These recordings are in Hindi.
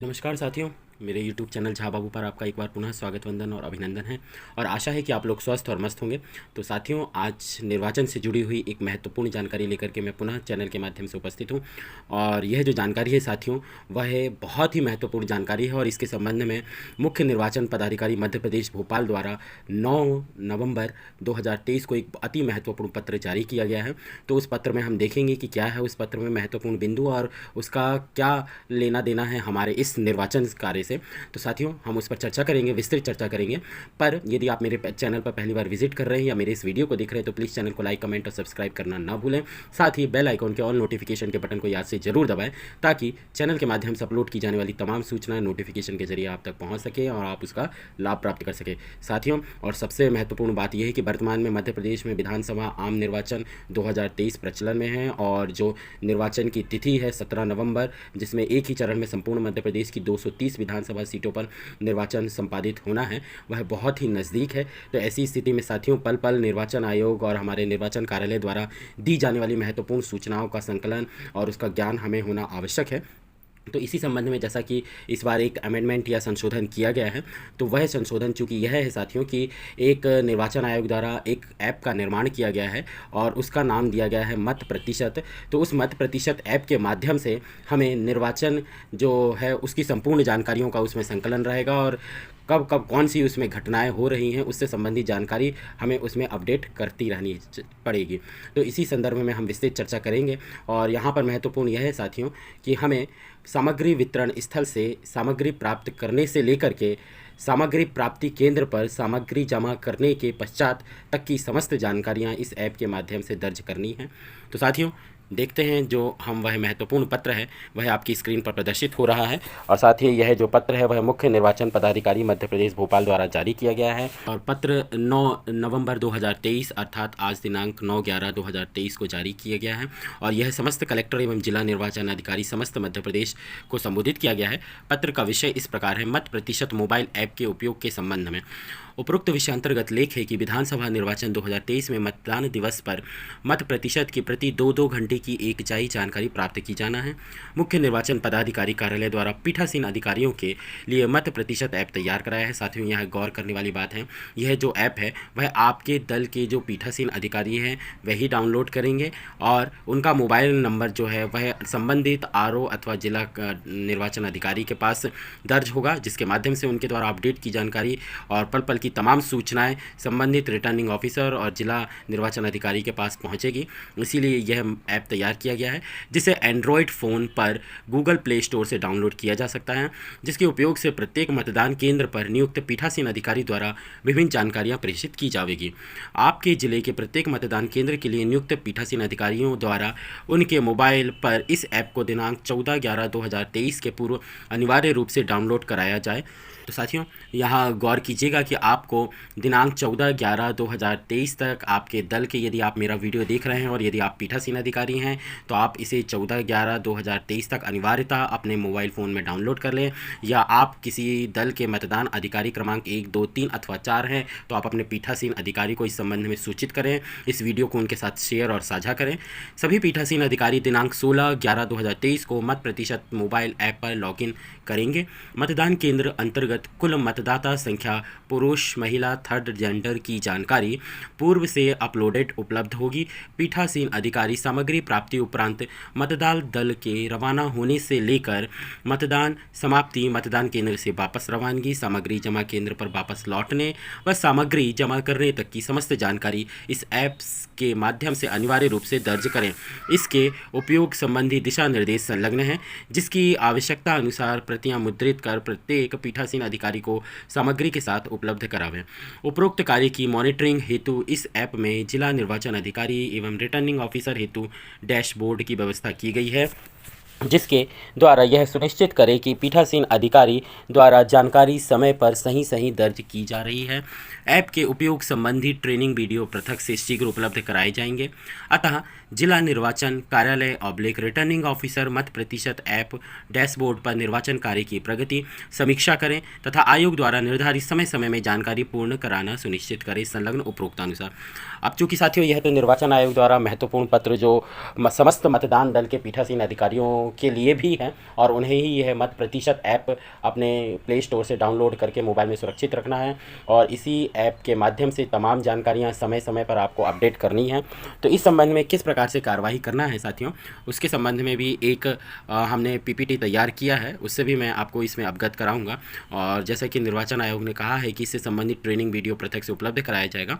नमस्कार साथियों, मेरे YouTube चैनल झा बाबू पर आपका एक बार पुनः स्वागत, वंदन और अभिनंदन है। और आशा है कि आप लोग स्वस्थ और मस्त होंगे। तो साथियों, आज निर्वाचन से जुड़ी हुई एक महत्वपूर्ण जानकारी लेकर के मैं पुनः चैनल के माध्यम से उपस्थित हूं। और यह जो जानकारी है साथियों, वह है बहुत ही महत्वपूर्ण जानकारी है। और इसके संबंध में मुख्य निर्वाचन पदाधिकारी मध्य प्रदेश भोपाल द्वारा 9 नवंबर 2023 को एक अति महत्वपूर्ण पत्र जारी किया गया है। तो उस पत्र में हम देखेंगे कि क्या है उस पत्र में महत्वपूर्ण बिंदु और उसका क्या लेना देना है हमारे इस निर्वाचन कार्य से। तो साथियों, हम उस पर चर्चा करेंगे, विस्तृत चर्चा करेंगे। पर यदि आप मेरे चैनल पर पहली बार विजिट कर रहे हैं या मेरे इस वीडियो को देख रहे हैं तो प्लीज़ चैनल को लाइक, कमेंट और सब्सक्राइब करना ना भूलें। साथ ही बेल आइकॉन के ऑल नोटिफिकेशन के बटन को याद से जरूर दबाएं, ताकि चैनल के माध्यम से अपलोड की जाने वाली तमाम सूचनाएं नोटिफिकेशन के जरिए आप तक पहुंच सके और आप उसका लाभ प्राप्त कर सके साथियों। और सबसे महत्वपूर्ण बात यह है कि वर्तमान में मध्य प्रदेश में विधानसभा आम निर्वाचन 2023 प्रचलन में है। और जो निर्वाचन की तिथि है 17 नवंबर, जिसमें एक ही चरण में संपूर्ण मध्य प्रदेश की 230 विधानसभा सीटों पर निर्वाचन संपादित होना है, वह बहुत ही नज़दीक है। तो ऐसी स्थिति में साथियों, पल पल निर्वाचन आयोग और हमारे निर्वाचन कार्यालय द्वारा दी जाने वाली महत्वपूर्ण सूचनाओं का संकलन और उसका ज्ञान हमें होना आवश्यक है। तो इसी संबंध में जैसा कि इस बार एक अमेंडमेंट या संशोधन किया गया है, तो वह संशोधन चूँकि यह है साथियों कि एक निर्वाचन आयोग द्वारा एक ऐप का निर्माण किया गया है और उसका नाम दिया गया है मत प्रतिशत। तो उस मत प्रतिशत ऐप के माध्यम से हमें निर्वाचन जो है उसकी संपूर्ण जानकारियों का उसमें संकलन रहेगा और कब कब कौन सी उसमें घटनाएं हो रही हैं उससे संबंधित जानकारी हमें उसमें अपडेट करती रहनी पड़ेगी। तो इसी संदर्भ में हम विस्तृत चर्चा करेंगे। और यहाँ पर महत्वपूर्ण यह है साथियों कि हमें सामग्री वितरण स्थल से सामग्री प्राप्त करने से लेकर के सामग्री प्राप्ति केंद्र पर सामग्री जमा करने के पश्चात तक की समस्त जानकारियाँ इस ऐप के माध्यम से दर्ज करनी हैं। तो साथियों, देखते हैं जो हम वह महत्वपूर्ण पत्र है वह आपकी स्क्रीन पर प्रदर्शित हो रहा है। और साथ ही यह जो पत्र है वह मुख्य निर्वाचन पदाधिकारी मध्य प्रदेश भोपाल द्वारा जारी किया गया है। और पत्र 9 नवंबर 2023 अर्थात आज दिनांक 9/11/2023 को जारी किया गया है। और यह समस्त कलेक्टर एवं जिला निर्वाचन अधिकारी समस्त मध्य प्रदेश को संबोधित किया गया है। पत्र का विषय इस प्रकार है: मत प्रतिशत मोबाइल ऐप के उपयोग के संबंध में। उपरोक्त विषय अंतर्गत लेख है कि विधानसभा निर्वाचन 2023 में मतदान दिवस पर मत प्रतिशत की प्रति 2-2 घंटे की एकजाई जानकारी प्राप्त की जाना है। मुख्य निर्वाचन पदाधिकारी कार्यालय द्वारा पीठासीन अधिकारियों के लिए मत प्रतिशत ऐप तैयार कराया है। साथियों, यह गौर करने वाली बात है, यह जो ऐप है वह आपके दल के जो पीठासीन अधिकारी हैं वही डाउनलोड करेंगे और उनका मोबाइल नंबर जो है वह संबंधित आरओ अथवा जिला निर्वाचन अधिकारी के पास दर्ज होगा, जिसके माध्यम से उनके द्वारा अपडेट की जानकारी और पल पल की तमाम सूचनाएं संबंधित रिटर्निंग ऑफिसर और जिला निर्वाचन अधिकारी के पास पहुंचेगी। इसीलिए यह ऐप तैयार किया गया है, जिसे एंड्रॉयड फ़ोन पर गूगल प्ले स्टोर से डाउनलोड किया जा सकता है, जिसके उपयोग से प्रत्येक मतदान केंद्र पर नियुक्त पीठासीन अधिकारी द्वारा विभिन्न जानकारियां प्रेषित की जाएगी। आपके जिले के प्रत्येक मतदान केंद्र के लिए नियुक्त पीठासीन अधिकारियों द्वारा उनके मोबाइल पर इस ऐप को दिनांक 14/11/2023 के पूर्व अनिवार्य रूप से डाउनलोड कराया जाए। तो साथियों, यहाँ गौर कीजिएगा कि आपको दिनांक 14/11/2023 तक आपके दल के, यदि आप मेरा वीडियो देख रहे हैं और यदि आप पीठासीन अधिकारी हैं तो आप इसे 14/11/2023 तक अनिवार्यतः अपने मोबाइल फ़ोन में डाउनलोड कर लें। या आप किसी दल के मतदान अधिकारी क्रमांक 1, 2, 3 अथवा 4 हैं तो आप अपने पीठासीन अधिकारी को इस संबंध में सूचित करें। इस वीडियो को उनके साथ शेयर और साझा करें। सभी पीठासीन अधिकारी दिनांक 16/11/2023 को मत प्रतिशत मोबाइल ऐप पर लॉगिन करेंगे। मतदान केंद्र अंतर्गत कुल मतदाता संख्या, पुरुष महिला थर्ड जेंडर की जानकारी पूर्व से अपलोडेड उपलब्ध होगी। पीठासीन अधिकारी सामग्री प्राप्ति उपरांत मतदान दल के रवाना होने से लेकर मतदान समाप्ति, मतदान केंद्र से वापस रवानगी, सामग्री जमा केंद्र पर वापस लौटने व सामग्री जमा करने तक की समस्त जानकारी इस ऐप्स के माध्यम से अनिवार्य रूप से दर्ज करें। इसके उपयोग संबंधी दिशा निर्देश संलग्न हैं, जिसकी आवश्यकता अनुसार प्रतियां मुद्रित कर प्रत्येक पीठासीन अधिकारी को सामग्री के साथ उपलब्ध करावें। उपरोक्त कार्य की मॉनिटरिंग हेतु इस ऐप में जिला निर्वाचन अधिकारी एवं रिटर्निंग ऑफिसर हेतु डैशबोर्ड की व्यवस्था की गई है, जिसके द्वारा यह सुनिश्चित करें कि पीठासीन अधिकारी द्वारा जानकारी समय पर सही दर्ज की जा रही है। ऐप के उपयोग संबंधी ट्रेनिंग वीडियो पृथक से शीघ्र उपलब्ध कराए जाएंगे। अतः जिला निर्वाचन कार्यालय / रिटर्निंग ऑफिसर मत प्रतिशत ऐप डैशबोर्ड पर निर्वाचन कार्य की प्रगति समीक्षा करें तथा आयोग द्वारा निर्धारित समय में जानकारी पूर्ण कराना सुनिश्चित करें संलग्न उपरोक्तानुसार। अब चूँकि साथियों यह तो निर्वाचन आयोग द्वारा महत्वपूर्ण पत्र जो समस्त मतदान दल के पीठासीन अधिकारियों के लिए भी हैं और उन्हें ही यह मत प्रतिशत ऐप अपने प्ले स्टोर से डाउनलोड करके मोबाइल में सुरक्षित रखना है और इसी ऐप के माध्यम से तमाम जानकारियाँ समय समय पर आपको अपडेट करनी है। तो इस संबंध में किस प्रकार से कार्रवाई करना है साथियों, उसके संबंध में भी एक हमने पीपीटी तैयार किया है, उससे भी मैं आपको इसमें अवगत कराऊंगा। और जैसा कि निर्वाचन आयोग ने कहा है कि इससे संबंधित ट्रेनिंग वीडियो पृथक से उपलब्ध कराया जाएगा।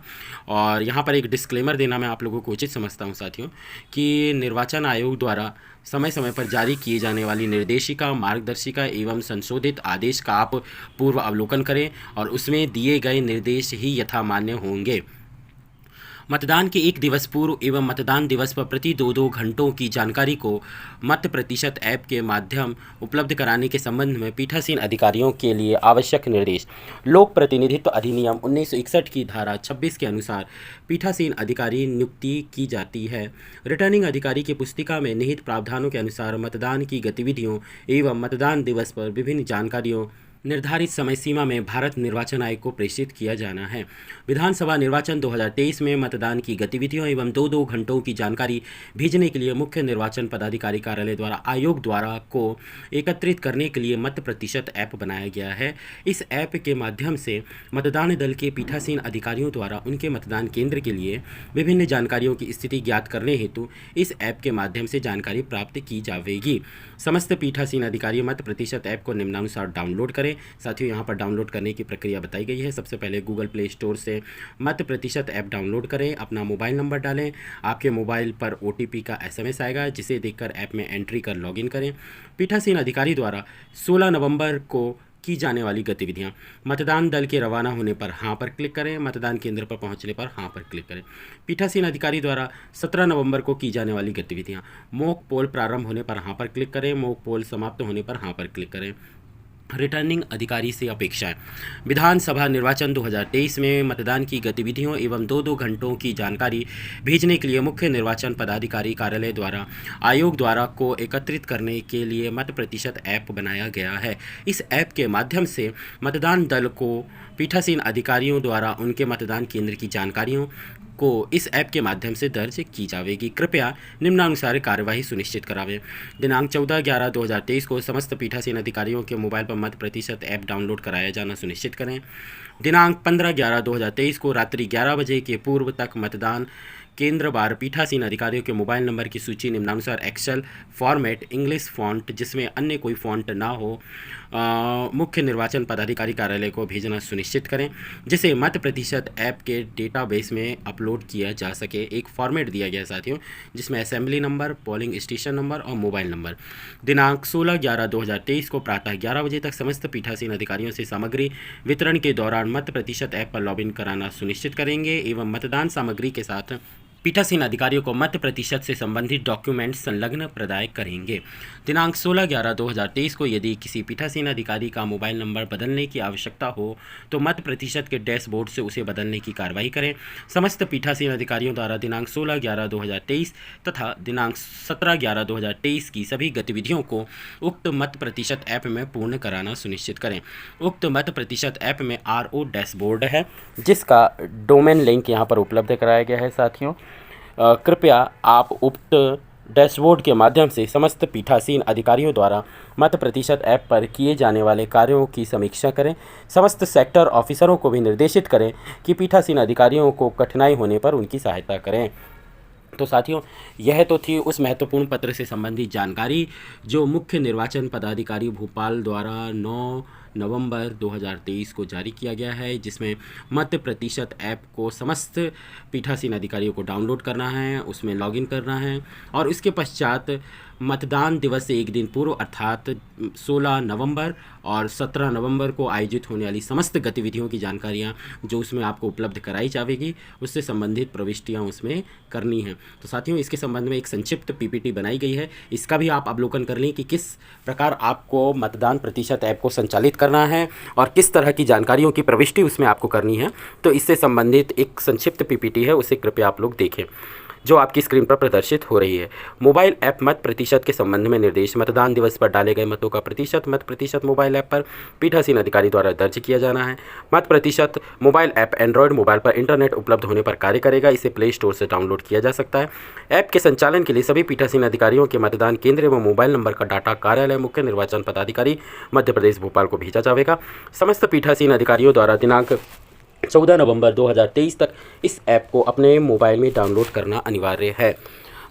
और यहाँ पर एक डिस्क्लेमर देना मैं आप लोगों को उचित समझता हूँ साथियों कि निर्वाचन आयोग द्वारा समय समय पर जारी किए जाने वाली निर्देशिका, मार्गदर्शिका एवं संशोधित आदेश का आप पूर्व अवलोकन करें और उसमें दिए गए निर्देश ही यथामान्य होंगे। मतदान के एक दिवस पूर्व एवं मतदान दिवस पर प्रति 2-2 घंटों की जानकारी को मत प्रतिशत ऐप के माध्यम उपलब्ध कराने के संबंध में पीठासीन अधिकारियों के लिए आवश्यक निर्देश। लोक प्रतिनिधित्व अधिनियम 1961 की धारा 26 के अनुसार पीठासीन अधिकारी नियुक्ति की जाती है। रिटर्निंग अधिकारी की पुस्तिका में निहित प्रावधानों के अनुसार मतदान की गतिविधियों एवं मतदान दिवस पर विभिन्न जानकारियों निर्धारित समय सीमा में भारत निर्वाचन आयोग को प्रेषित किया जाना है। विधानसभा निर्वाचन 2023 में मतदान की गतिविधियों एवं 2-2 घंटों की जानकारी भेजने के लिए मुख्य निर्वाचन पदाधिकारी कार्यालय द्वारा आयोग द्वारा को एकत्रित करने के लिए मत प्रतिशत ऐप बनाया गया है। इस ऐप के माध्यम से मतदान दल के पीठासीन अधिकारियों द्वारा उनके मतदान केंद्र के लिए विभिन्न जानकारियों की स्थिति ज्ञात करने हेतु इस ऐप के माध्यम से जानकारी प्राप्त की जाएगी। समस्त पीठासीन अधिकारी मत प्रतिशत ऐप को निम्नानुसार डाउनलोड करें। साथियों यहाँ पर डाउनलोड करने की प्रक्रिया बताई गई है। सबसे पहले गूगल प्ले स्टोर से मत प्रतिशत ऐप डाउनलोड करें, अपना मोबाइल नंबर डालें, आपके मोबाइल पर OTP का SMS आएगा जिसे देखकर ऐप में एंट्री कर लॉगिन करें। पीठासीन अधिकारी द्वारा 16 नवंबर को की जाने वाली गतिविधियां, मतदान दल के रवाना होने पर हाँ पर क्लिक करें, मतदान केंद्र पर पहुंचने पर हाँ पर क्लिक करें। पीठासीन अधिकारी द्वारा 17 नवंबर को की जाने वाली गतिविधियां, मॉक पोल प्रारंभ होने पर हाँ पर क्लिक करें, मॉक पोल समाप्त होने पर हाँ पर क्लिक करें। रिटर्निंग अधिकारी से अपेक्षाएं। विधानसभा निर्वाचन 2023 में मतदान की गतिविधियों एवं 2-2 घंटों की जानकारी भेजने के लिए मुख्य निर्वाचन पदाधिकारी कार्यालय द्वारा आयोग द्वारा को एकत्रित करने के लिए मत प्रतिशत ऐप बनाया गया है। इस ऐप के माध्यम से मतदान दल को पीठासीन अधिकारियों द्वारा उनके मतदान केंद्र की जानकारियों को इस ऐप के माध्यम से दर्ज की जाएगी। कृपया निम्नानुसार कार्यवाही सुनिश्चित करावें। दिनांक 14/11/2023 को समस्त पीठासीन अधिकारियों के मोबाइल पर मत प्रतिशत ऐप डाउनलोड कराया जाना सुनिश्चित करें। दिनांक 15/11/2023 को रात्रि 11 बजे के पूर्व तक मतदान केंद्र बार पीठासीन अधिकारियों के मोबाइल नंबर की सूची निम्नानुसार एक्सेल फॉर्मेट इंग्लिश फॉन्ट जिसमें अन्य कोई फॉन्ट ना हो मुख्य निर्वाचन पदाधिकारी कार्यालय को भेजना सुनिश्चित करें, जिसे मत प्रतिशत ऐप के डेटाबेस में अपलोड किया जा सके। एक फॉर्मेट दिया गया है साथियों जिसमें assembly number, polling station number और मोबाइल नंबर। दिनांक 16/11/2023 को प्रातः 11 बजे तक समस्त पीठासीन अधिकारियों से सामग्री वितरण के दौरान मत प्रतिशत ऐप पर लॉगिन कराना सुनिश्चित करेंगे एवं मतदान सामग्री के साथ पीठासीन अधिकारियों को मत प्रतिशत से संबंधित डॉक्यूमेंट संलग्न प्रदाय करेंगे। दिनांक 16/11/2023 को यदि किसी पीठासीन अधिकारी का मोबाइल नंबर बदलने की आवश्यकता हो तो मत प्रतिशत के डैशबोर्ड से उसे बदलने की कार्रवाई करें। समस्त पीठासीन अधिकारियों द्वारा दिनांक 16/11/2023 तथा दिनांक 17/11/2023 की सभी गतिविधियों को उक्त मत प्रतिशत ऐप में पूर्ण कराना सुनिश्चित करें। उक्त मत प्रतिशत ऐप में RO डैशबोर्ड है जिसका डोमेन लिंक यहाँ पर उपलब्ध कराया गया है। साथियों कृपया आप उक्त डैशबोर्ड के माध्यम से समस्त पीठासीन अधिकारियों द्वारा मत प्रतिशत ऐप पर किए जाने वाले कार्यों की समीक्षा करें। समस्त सेक्टर ऑफिसरों को भी निर्देशित करें कि पीठासीन अधिकारियों को कठिनाई होने पर उनकी सहायता करें। तो साथियों यह तो थी उस महत्वपूर्ण पत्र से संबंधित जानकारी जो मुख्य निर्वाचन पदाधिकारी भोपाल द्वारा 9 नवंबर 2023 को जारी किया गया है, जिसमें मत प्रतिशत ऐप को समस्त पीठासीन अधिकारियों को डाउनलोड करना है, उसमें लॉगिन करना है और इसके पश्चात मतदान दिवस से एक दिन पूर्व अर्थात 16 नवंबर और 17 नवंबर को आयोजित होने वाली समस्त गतिविधियों की जानकारियां जो उसमें आपको उपलब्ध कराई जाएगी उससे संबंधित प्रविष्टियां उसमें करनी हैं। तो साथियों इसके संबंध में एक संक्षिप्त PPT बनाई गई है, इसका भी आप अवलोकन कर लें कि किस प्रकार आपको मतदान प्रतिशत ऐप को संचालित करना है और किस तरह की जानकारियों की प्रविष्टि उसमें आपको करनी है। तो इससे संबंधित एक संक्षिप्त PPT है, उसे कृपया आप लोग देखें। जो आपकी स्क्रीन पर प्रदर्शित हो रही है। मोबाइल ऐप मत प्रतिशत के संबंध में निर्देश। मतदान दिवस पर डाले गए मतों का मत प्रतिशत मोबाइल ऐप पर पीठासीन अधिकारी द्वारा दर्ज किया जाना है। मत प्रतिशत मोबाइल ऐप एंड्रॉयड मोबाइल पर इंटरनेट उपलब्ध होने पर कार्य करेगा। इसे प्ले स्टोर से डाउनलोड किया जा सकता है। ऐप के संचालन के लिए सभी पीठासीन अधिकारियों के मतदान केंद्र एवं मोबाइल नंबर का डाटा कार्यालय मुख्य निर्वाचन पदाधिकारी मध्य प्रदेश भोपाल को भेजा जाएगा। समस्त पीठासीन अधिकारियों द्वारा दिनांक 14 नवंबर 2023 तक इस ऐप को अपने मोबाइल में डाउनलोड करना अनिवार्य है।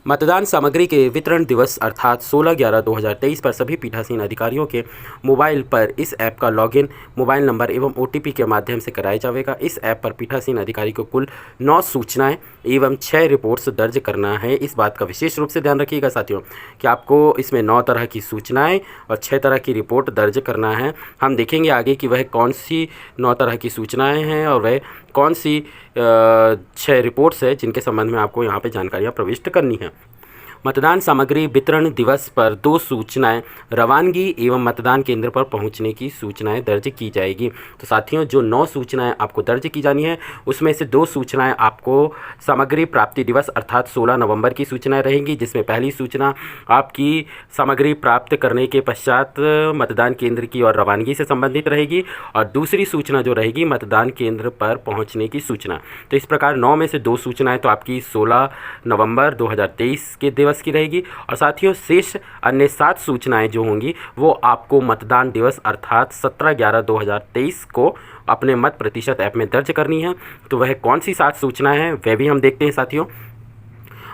मतदान सामग्री के वितरण दिवस अर्थात 16/11/2023 पर सभी पीठासीन अधिकारियों के मोबाइल पर इस ऐप का लॉगिन मोबाइल नंबर एवं OTP के माध्यम से कराया जाएगा। इस ऐप पर पीठासीन अधिकारी को कुल 9 सूचनाएं एवं 6 रिपोर्ट्स दर्ज करना है। इस बात का विशेष रूप से ध्यान रखिएगा साथियों कि आपको इसमें 9 तरह की सूचनाएं और 6 तरह की रिपोर्ट दर्ज करना है। हम देखेंगे आगे कि वह कौन सी 9 तरह की सूचनाएँ हैं और वह कौन सी 6 रिपोर्ट्स है जिनके संबंध में आपको यहाँ पे जानकारियाँ प्रविष्ट करनी है। मतदान सामग्री वितरण दिवस पर 2 सूचनाएं रवानगी एवं मतदान केंद्र पर पहुंचने की सूचनाएं दर्ज की जाएगी। तो साथियों जो 9 सूचनाएं आपको दर्ज की जानी है उसमें से 2 सूचनाएं आपको सामग्री प्राप्ति दिवस अर्थात 16 नवंबर की सूचनाएं रहेंगी, जिसमें पहली सूचना आपकी सामग्री प्राप्त करने के पश्चात मतदान केंद्र की और रवानगी से संबंधित रहेगी और दूसरी सूचना जो रहेगी मतदान केंद्र पर पहुँचने की सूचना। तो इस प्रकार 9 में से 2 सूचनाएँ तो आपकी 16 नवंबर 2023 के दिवस की रहेगी और साथियों शेष अन्य 7 सूचनाएं जो होंगी वो आपको मतदान दिवस अर्थात 17/11/2023 को अपने मत प्रतिशत ऐप में दर्ज करनी है। तो वह कौन सी 7 सूचनाएं हैं वह भी हम देखते हैं साथियों।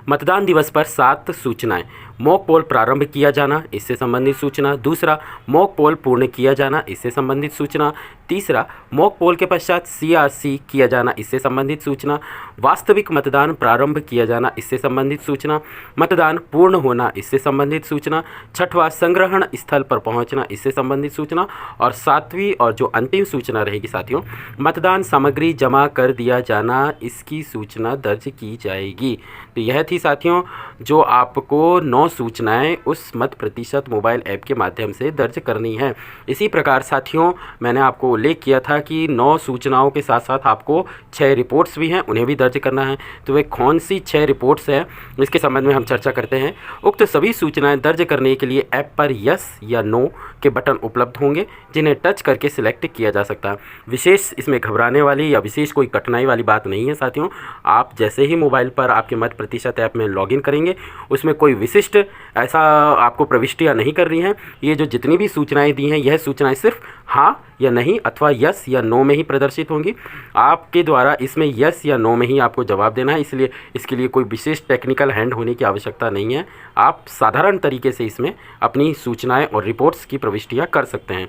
मतदान दिवस पर 7 सूचनाएं। मॉक पोल प्रारंभ किया जाना, इससे संबंधित सूचना। दूसरा, मॉक पोल पूर्ण किया जाना, इससे संबंधित सूचना। तीसरा, मॉक पोल के पश्चात CRC किया जाना, इससे संबंधित सूचना। वास्तविक मतदान प्रारंभ किया जाना, इससे संबंधित सूचना। मतदान पूर्ण होना, इससे संबंधित सूचना। छठवां, संग्रहण स्थल पर पहुंचना, इससे संबंधित सूचना। और 7वीं और जो अंतिम सूचना रहेगी साथियों, मतदान सामग्री जमा कर दिया जाना, इसकी सूचना दर्ज की जाएगी। तो यह थी साथियों जो आपको 9 सूचनाएं उस मत प्रतिशत मोबाइल ऐप के माध्यम से दर्ज करनी है। इसी प्रकार साथियों मैंने आपको उल्लेख किया था कि 9 सूचनाओं के साथ साथ आपको 6 रिपोर्ट्स भी हैं, उन्हें भी दर्ज करना है। तो वे कौन सी 6 रिपोर्ट्स हैं इसके संबंध में हम चर्चा करते हैं। उक्त सभी सूचनाएं दर्ज करने के लिए ऐप पर यस या नो के बटन उपलब्ध होंगे जिन्हें टच करके सिलेक्ट किया जा सकता है। विशेष इसमें घबराने वाली या विशेष कोई कठिनाई वाली बात नहीं है साथियों। आप जैसे ही मोबाइल पर आपके मत प्रतिशत ऐप में लॉगिन करेंगे उसमें कोई विशिष्ट ऐसा आपको प्रविष्टियाँ नहीं कर रही हैं। ये जो जितनी भी सूचनाएं दी हैं यह सूचनाएं सिर्फ हाँ या नहीं अथवा यस या नो में ही प्रदर्शित होंगी। आपके द्वारा इसमें यस या नो में ही आपको जवाब देना है, इसलिए इसके लिए कोई विशेष टेक्निकल हैंड होने की आवश्यकता नहीं है। आप साधारण तरीके से इसमें अपनी सूचनाएं और रिपोर्ट्स की प्रविष्टियाँ कर सकते हैं।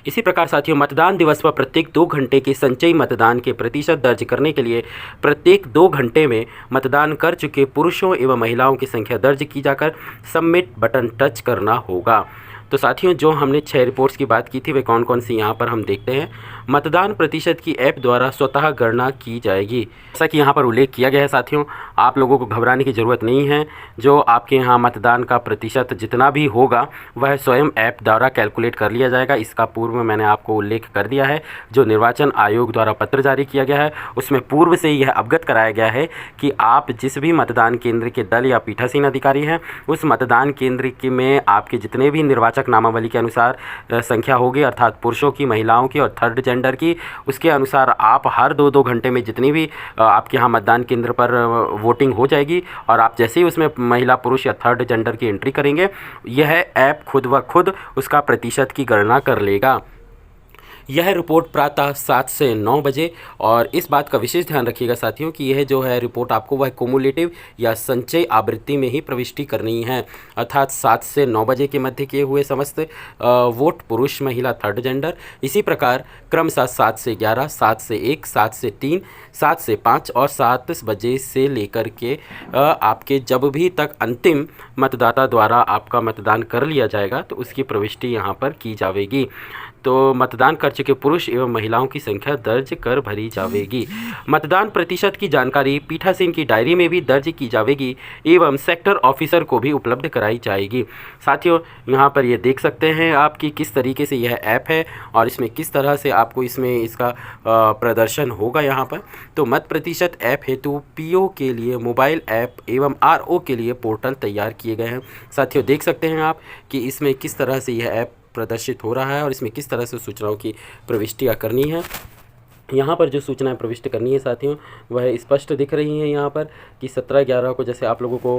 इसी प्रकार साथियों मतदान दिवस पर प्रत्येक 2 घंटे के संचयी मतदान के प्रतिशत दर्ज करने के लिए प्रत्येक 2 घंटे में मतदान कर चुके पुरुषों एवं महिलाओं की संख्या दर्ज की जाकर सबमिट बटन टच करना होगा। तो साथियों जो हमने 6 रिपोर्ट्स की बात की थी वे कौन कौन सी यहाँ पर हम देखते हैं। मतदान प्रतिशत की ऐप द्वारा स्वतः गणना की जाएगी, जैसा कि यहाँ पर उल्लेख किया गया है साथियों। आप लोगों को घबराने की ज़रूरत नहीं है। जो आपके यहाँ मतदान का प्रतिशत जितना भी होगा वह स्वयं ऐप द्वारा कैलकुलेट कर लिया जाएगा। इसका पूर्व में मैंने आपको उल्लेख कर दिया है। जो निर्वाचन आयोग द्वारा पत्र जारी किया गया है उसमें पूर्व से यह अवगत कराया गया है कि आप जिस भी मतदान केंद्र के दल या पीठासीन अधिकारी हैं उस मतदान केंद्र के में आपके जितने भी निर्वाचक नामावली के अनुसार संख्या होगी अर्थात पुरुषों की, महिलाओं की और थर्ड जेंडर की, उसके अनुसार आप हर 2-2 घंटे में जितनी भी आपके यहाँ मतदान केंद्र पर वोटिंग हो जाएगी और आप जैसे ही उसमें महिला, पुरुष या थर्ड जेंडर की एंट्री करेंगे यह ऐप खुद व खुद उसका प्रतिशत की गणना कर लेगा। यह रिपोर्ट प्रातः 7 से 9 बजे और इस बात का विशेष ध्यान रखिएगा साथियों कि यह जो है रिपोर्ट आपको वह कुमुलेटिव या संचय आवृत्ति में ही प्रविष्टि करनी है अर्थात 7 से 9 बजे के मध्य किए हुए समस्त वोट पुरुष, महिला, थर्ड जेंडर। इसी प्रकार क्रमशः 7 से 11, 7 से 1, 7 से 3, 7 से 5 और 7 बजे से लेकर के आपके जब भी तक अंतिम मतदाता द्वारा आपका मतदान कर लिया जाएगा तो उसकी प्रविष्टि यहाँ पर की जाएगी। तो मतदान कर चुके पुरुष एवं महिलाओं की संख्या दर्ज कर भरी जाएगी। मतदान प्रतिशत की जानकारी पीठासीन की डायरी में भी दर्ज की जाएगी एवं सेक्टर ऑफिसर को भी उपलब्ध कराई जाएगी। साथियों, यहाँ पर ये देख सकते हैं आप कि किस तरीके से यह ऐप है और इसमें किस तरह से आपको इसमें इसका प्रदर्शन होगा। यहाँ पर तो मत प्रतिशत ऐप हेतु पीओ के लिए मोबाइल ऐप एवं आरओ के लिए पोर्टल तैयार किए गए हैं। साथियों, देख सकते हैं आप कि इसमें किस तरह से यह ऐप प्रदर्शित हो रहा है और इसमें किस तरह से सूचनाओं की प्रविष्टियाँ करनी है। यहाँ पर जो सूचनाएं प्रविष्ट करनी है साथियों, वह स्पष्ट दिख रही हैं यहाँ पर कि 17/11 को जैसे आप लोगों को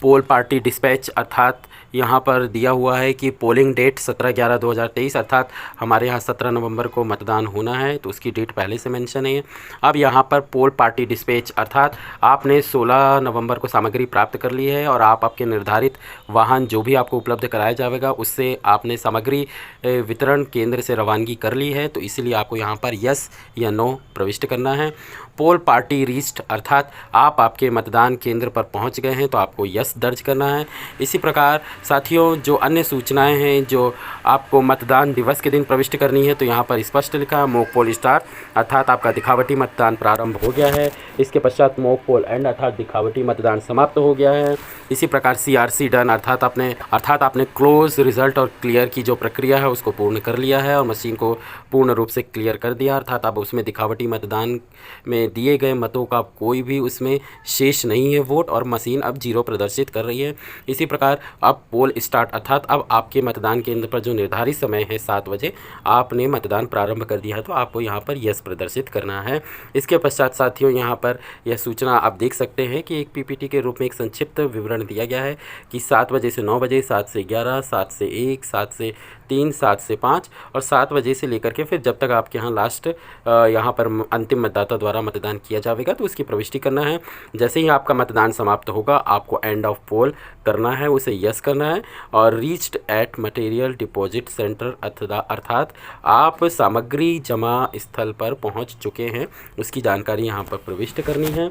पोल पार्टी डिस्पैच अर्थात यहाँ पर दिया हुआ है कि पोलिंग डेट 17/11/2023 अर्थात हमारे यहाँ 17 नवंबर को मतदान होना है, तो उसकी डेट पहले से मेंशन है। अब यहाँ पर पोल पार्टी डिस्पैच अर्थात आपने 16 नवंबर को सामग्री प्राप्त कर ली है और आप आपके निर्धारित वाहन जो भी आपको उपलब्ध कराया जाएगा उससे आपने सामग्री वितरण केंद्र से रवानगी कर ली है, तो इसीलिए आपको यहाँ पर यस या नो प्रविष्ट करना है। पोल पार्टी रीच्ड अर्थात आप आपके मतदान केंद्र पर पहुंच गए हैं तो आपको यस दर्ज करना है। इसी प्रकार साथियों, जो अन्य सूचनाएं हैं जो आपको मतदान दिवस के दिन प्रविष्ट करनी है, तो यहाँ पर स्पष्ट लिखा है मॉक पोल स्टार्ट अर्थात आपका दिखावटी मतदान प्रारंभ हो गया है। इसके पश्चात मॉक पोल एंड अर्थात दिखावटी मतदान समाप्त हो गया है। इसी प्रकार सीआरसी डन अर्थात आपने क्लोज रिजल्ट और क्लियर की जो प्रक्रिया है उसको पूर्ण कर लिया है और मशीन को पूर्ण रूप से क्लियर कर दिया अर्थात अब उसमें दिखावटी मतदान में दिए गए मतों का कोई भी उसमें शेष नहीं है वोट और मशीन अब 0 प्रदर्शित कर रही है। इसी प्रकार अब पोल स्टार्ट अर्थात अब आपके मतदान केंद्र पर जो निर्धारित समय है 7 बजे आपने मतदान प्रारंभ कर दिया है, तो आपको यहाँ पर यस प्रदर्शित करना है। इसके पश्चात साथियों, यहाँ पर यह सूचना आप देख सकते हैं कि एक पीपीटी के रूप में एक संक्षिप्त विवरण दिया गया है कि 7 बजे से 9 बजे, 7 से 11, 7 से 1, 7 से 3, 7 से 5 और 7 बजे से लेकर के फिर जब तक आपके यहाँ लास्ट यहाँ पर अंतिम मतदाता द्वारा मतदान किया जाएगा तो उसकी प्रविष्टि करना है। जैसे ही आपका मतदान समाप्त होगा आपको एंड ऑफ पोल करना है, उसे यस करना है और reached eight material deposit centre अर्थात आप सामग्री जमा स्थल पर पहुंच चुके हैं उसकी जानकारी यहाँ पर प्रविष्ट करनी है।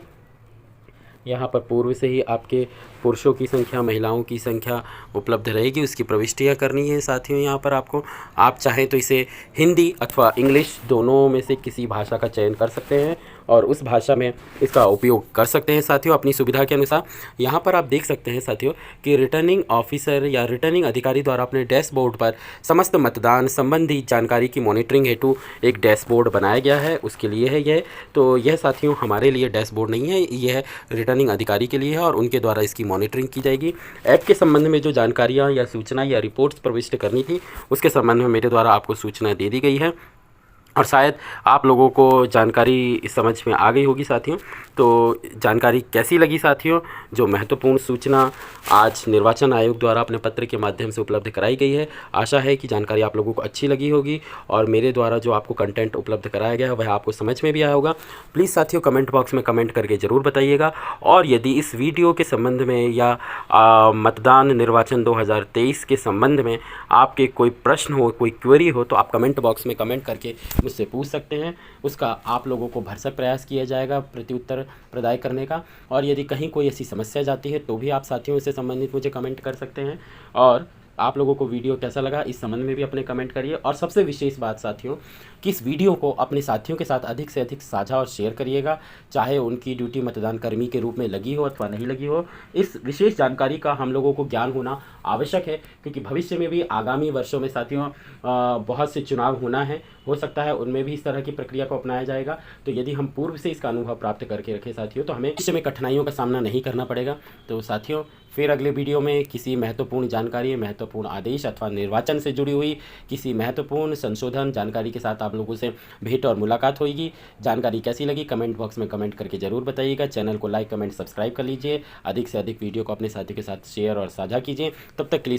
यहाँ पर पूर्व से ही आपके पुरुषों की संख्या महिलाओं की संख्या उपलब्ध रहेगी, उसकी प्रविष्टियाँ करनी है। साथियों, यहाँ पर आपको आप चाहें तो इसे हिंदी अथवा इंग्लिश दोनों में से किसी भाषा का चयन कर सकते हैं और उस भाषा में इसका उपयोग कर सकते हैं साथियों अपनी सुविधा के अनुसार। यहाँ पर आप देख सकते हैं साथियों कि रिटर्निंग ऑफिसर या रिटर्निंग अधिकारी द्वारा अपने डैशबोर्ड पर समस्त मतदान संबंधी जानकारी की मॉनिटरिंग हेतु एक डैशबोर्ड बनाया गया है, उसके लिए है यह। तो यह साथियों हमारे लिए डैशबोर्ड नहीं है, यह रिटर्निंग अधिकारी के लिए है और उनके द्वारा इसकी मॉनिटरिंग की जाएगी। ऐप के संबंध में जो जानकारियाँ या सूचना या रिपोर्ट्स प्रविष्ट करनी थी उसके संबंध में मेरे द्वारा आपको सूचना दे दी गई है और शायद आप लोगों को जानकारी समझ में आ गई होगी साथियों। तो जानकारी कैसी लगी साथियों? जो महत्वपूर्ण सूचना आज निर्वाचन आयोग द्वारा अपने पत्र के माध्यम से उपलब्ध कराई गई है, आशा है कि जानकारी आप लोगों को अच्छी लगी होगी और मेरे द्वारा जो आपको कंटेंट उपलब्ध कराया गया है वह आपको समझ में भी आया होगा। प्लीज़ साथियों कमेंट बॉक्स में कमेंट करके ज़रूर बताइएगा और यदि इस वीडियो के संबंध में या मतदान निर्वाचन 2023 के संबंध में आपके कोई प्रश्न हो, कोई क्वेरी हो, तो आप कमेंट बॉक्स में कमेंट करके मुझसे पूछ सकते हैं। उसका आप लोगों को भरसक प्रयास किया जाएगा प्रत्युत्तर प्रदान करने का। और यदि कहीं कोई ऐसी समस्या जाती है तो भी आप साथियों इससे संबंधित मुझे कमेंट कर सकते हैं। और आप लोगों को वीडियो कैसा लगा इस संबंध में भी अपने कमेंट करिए। और सबसे विशेष बात साथियों कि इस वीडियो को अपने साथियों के साथ अधिक से अधिक साझा और शेयर करिएगा, चाहे उनकी ड्यूटी मतदान कर्मी के रूप में लगी हो अथवा नहीं लगी हो। इस विशेष जानकारी का हम लोगों को ज्ञान होना आवश्यक है, क्योंकि भविष्य में भी आगामी वर्षों में साथियों बहुत से चुनाव होना है, हो सकता है उनमें भी इस तरह की प्रक्रिया को अपनाया जाएगा। तो यदि हम पूर्व से इसका अनुभव प्राप्त करके रखें साथियों, तो हमें भविष्य में कठिनाइयों का सामना नहीं करना पड़ेगा। तो साथियों फिर अगले वीडियो में किसी महत्वपूर्ण जानकारी, महत्वपूर्ण आदेश अथवा निर्वाचन से जुड़ी हुई किसी महत्वपूर्ण संशोधन जानकारी के साथ आप लोगों से भेंट और मुलाकात होगी। जानकारी कैसी लगी कमेंट बॉक्स में कमेंट करके ज़रूर बताइएगा। चैनल को लाइक, कमेंट, सब्सक्राइब कर लीजिए। अधिक से अधिक वीडियो को अपने साथी के साथ शेयर और साझा कीजिए। तब तक के लिए